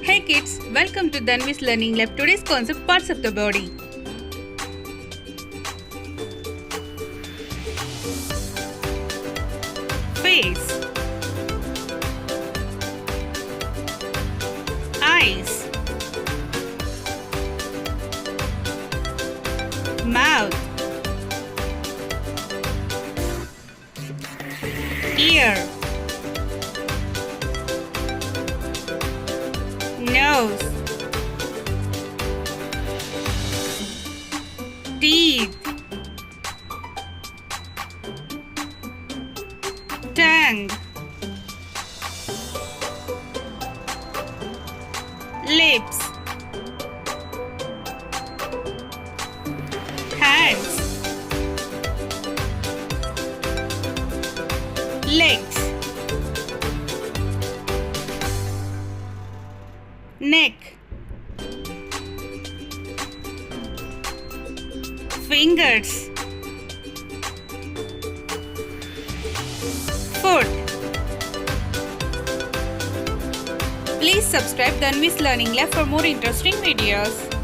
Hey kids, welcome to Dhanvi's Learning Lab. Today's concept parts of the body. Face, eyes, mouth, ear, nose, teeth, tongue, lips, hands, legs, neck, fingers, foot. Please subscribe Dhanvi's Learning Lab for more interesting videos.